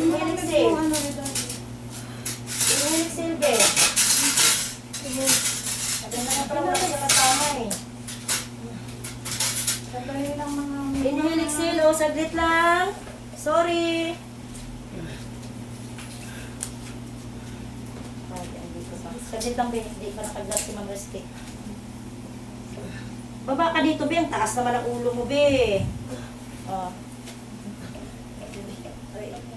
Inhale, be. Agad na pala wala siya katama eh. Inhale, exhale. O, saglit lang. Sorry. Saglit lang, be. Hindi pa nakaglat si Ma'am Rusty. Baba ka dito, be. Ang taas naman ang ulo mo, be. Oh.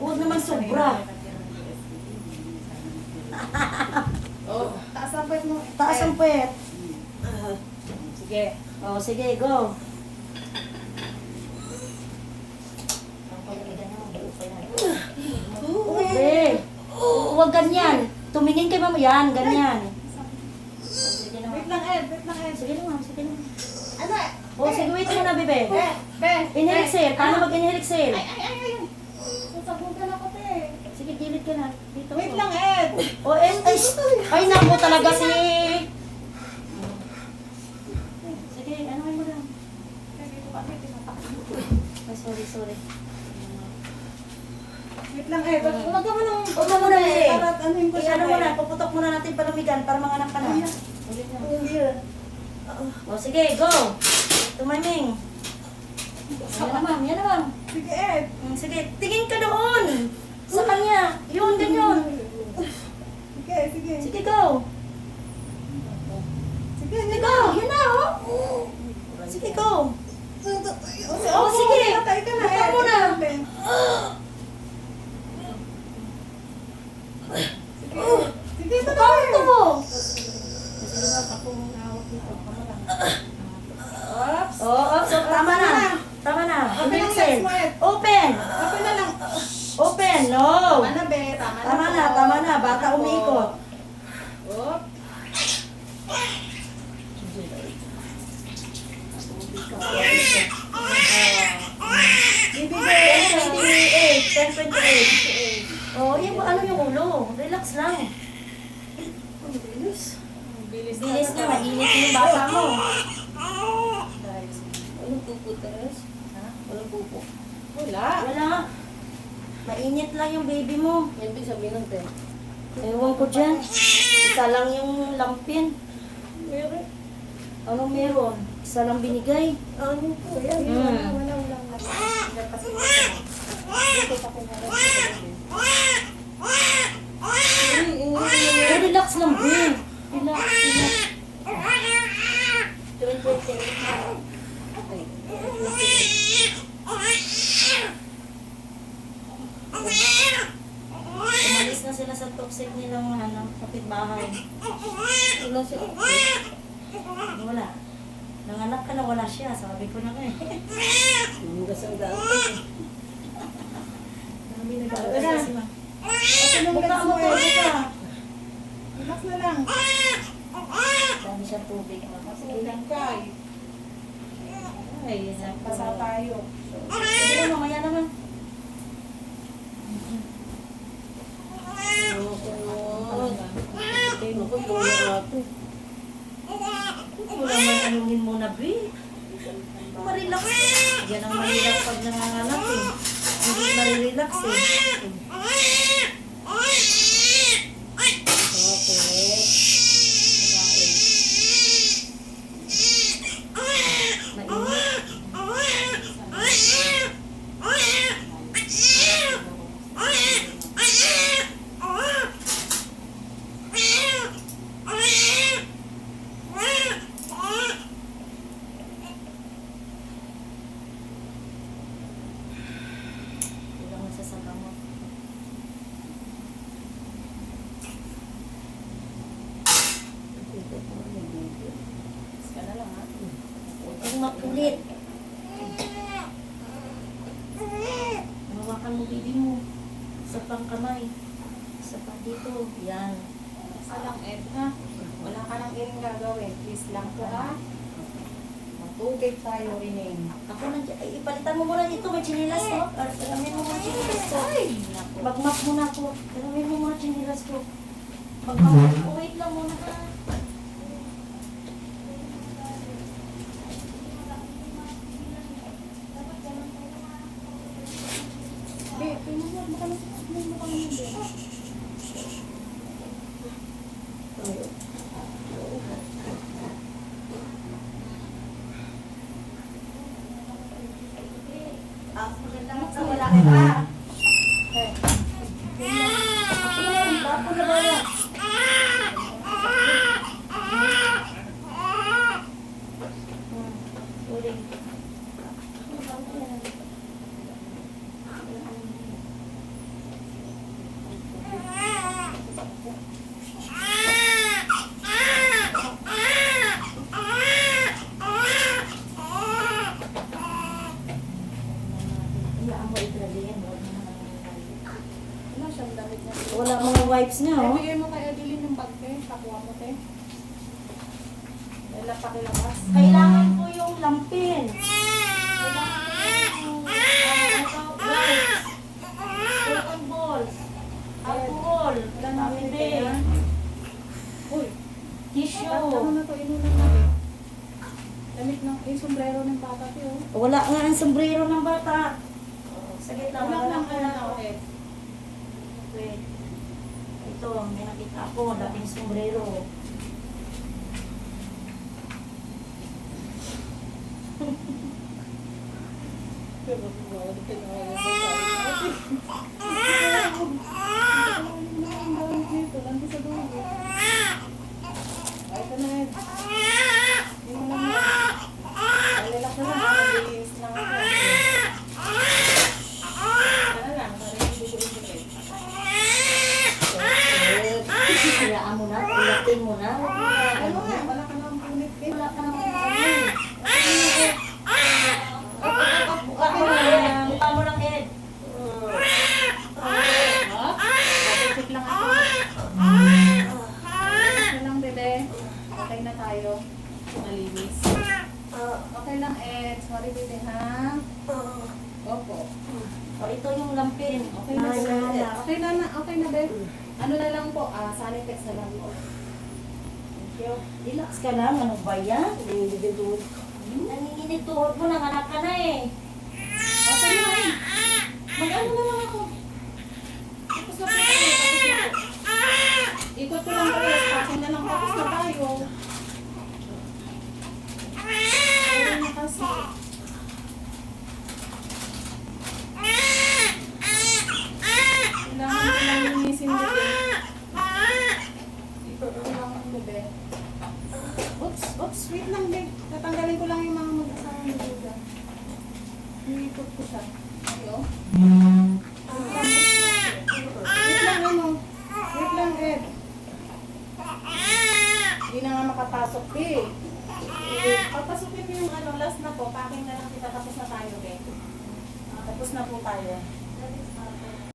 Huwag naman sobra. Oh, taas ang puwet mo. Taas ang puwet. Sige. Oh, sige, go. Be. Huwag ganyan. Tumingin kay mama. Yan, ganyan. Sige na. Wait lang, Ed. Wait lang, Ed. Sige na, ma'am. Sige na. Ano? Oh, sige, wait muna, bebe. Be. Inhale, exhale. Paano mag-inhale, exhale? Ay. Sasabugan ako, te. Sige, gilid ka na. Dito. Wait lang, Ed. Oh, ay, naku talaga si... Sige, ano mo lang. Ay, sorry. Wait lang, Ed. Umaga mo ng... Huwag mo muna, be. Para anuhin ko siya. Ano muna, puputok muna natin palumigan para manganak ka na. Ulit na. Oh, sige, go. Tumiming. Yan na, ma'am. Yan na, ma'am. Sige, Ed. Sige, tingin ka doon. Sa kanya. Yun, ganyan. Sige. Sige, go. Sige, Sige, go. Yan na, oh. Sige, go. Oh, sige. Patay ka na, Baka Ed. muna. Sige, ito na, Baka Ed. ito. Oops. Oh, so, tama na. Tama na. Open ang Exhale. legs mo, Ed. Open. Open na lang. Open. No. Tama na, be. Tama na. Bata umikot. Oop. Bibi, 10:28. Oh, yung ano yung ulo? Relax lang. Bilis Bilis na, mainit yung bata mo. Walang pupo, Teres? Ha? Walang pupo. Wala. Wala. Mainit lang yung baby mo. Yan din sabihin ng Teres. Ewan ko dyan. Isa lang yung lampin. Meron. Anong meron? Isa lang binigay. Ano po? Yan. Wala. Dito pa kung wala. Oh, relax lang, babe. Relax. Umalis na sila sa toxic nilang kapitbahay. Wala siya. Wala. Nanganak ka na, wala siya. Sabi ko na nga eh. Hanggang sa daan. Sabi nag-aalala si Ma. Open ang Buka legs mo mo, to, Ed. buka. Relax na lang. Dami siyang tubig. Sige lang ka. Ay, Pasa tayo. sige na, mamaya naman. Naku, lola ate. Wala man anuhin mo na, Bi. Marelax. Yan ang mahirap pag nanganganak eh. Hindi marirelax eh. Mainit. Hindi lang masasagamot. Ka na lang, ha? Huwag makulit. Hawakan mo baby mo. Sa pang kamay. Sa pang dito. Yan. Isa lang, Ed, ha? Wala ka nang iring gagawin. Please lang ko, ha? Matugay tayo, Rineng. Ako na dyan. Ay, ipalitan mo muna dito. May chinilas ko. Alamin mo muna chinilas ko. Magmap muna ako. Alamin mo muna chinilas ko. Magmap. Oh, wait lang muna ha. Be, pinunod mo ka na sa na siyang damit niya. Wala mga wipes niya, Ay, oh. bigay mo kay Adeline yung bag, te. Pakuha mo, te. Dahil pakilabas. Kailangan ko yung lampin. Kailangan ko yung wipes. Cotton balls. Alcohol. Wala na kami, te. Lamide. ha? Uy, Tissue. ano na to? Inulan natin. Damit ng, yung sombrero ng bata, te, oh. Wala nga ang sombrero ng bata. Sagit lang. Wala lang ko ano na, okay. Wait. Ito, may nakita ako. Dating sombrero. Hayaan mo na. Ulatin mo na. Ano na? Wala ka naman ano. Mukha mo lang, Ed. Okay na tayo. Malinis. Okay lang, Ed. Sorry, bebe, ha? Opo. O, ito yung lampin. Okay na, sir. Okay na, okay na, Beb. Ano na lang po, Sanitex na lang po. Thank you. Relax ka lang. Ano ba yan? Nanginginig tuhod mo. Nanganak ka na eh. Okay na, eh. Mag-ano na lang ako. Tapos na po tayo. Tapos na po. Ikot ko lang kayo. Packing na lang. Tapos na tayo. Ayun na kasi. Kailangan ko lang linisin bebe. Ikot ko lang ang bebe. Oops, wait lang, babe. Tatanggalin ko lang yung mga mag-asawa ni Buda. Iikot ko siya. Ayo. Wait lang, ano? Wait lang, Ed. Hindi na nga makapasok, eh. Papasukin mo yung ano, last na po. Packing na lang kita. Tapos na tayo, babe. Tapos na po tayo.